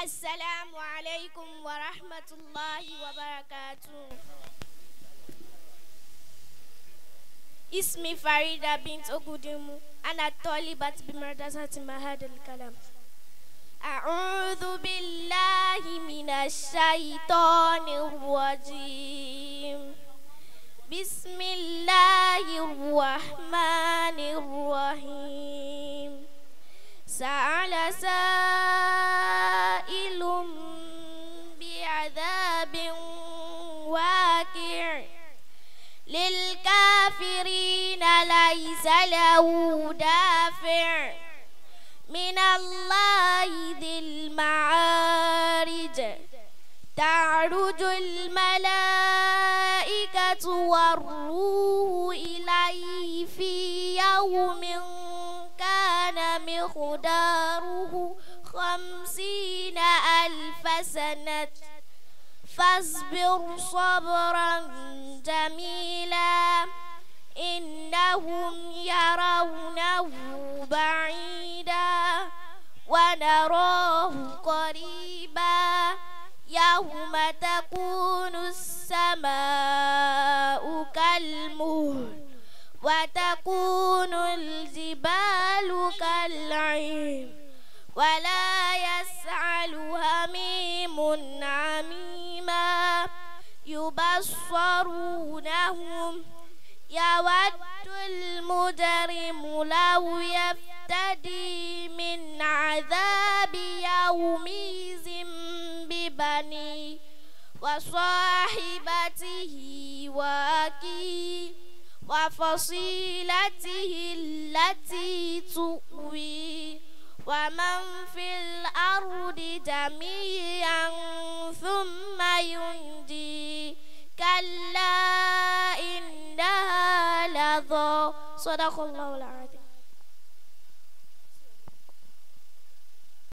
السلام عليكم ورحمة الله وبركاته. اسمي فريدة بنت أقدم. أنا طالبة بمدرسة معهد الكلام. أعوذ بالله من الشيطان الرجيم. بسم الله الرحمن الرحيم. سأل سائل بعذاب واقع للكافرين ليس له دافع من الله ذي المعارج. تعرج الملائكة والروح إليه في يوم كان مقداره 50,000 سنة فاصبر صبرا جميلا إنهم يرونه بعيدا ونراه قريبا يوم تكون السماء كالمهل وتكون الجبال كالعهن ولا يسأل حميم حميما يبصرونهم يود المجرم لو يفتدي من عذاب يومئذ ببنيه وصاحبته وأخيه وفصيلته التي تؤويه ومن في الأرض جميعا ثم ينجيه كلا إنها لظى. صدق الله العظيم.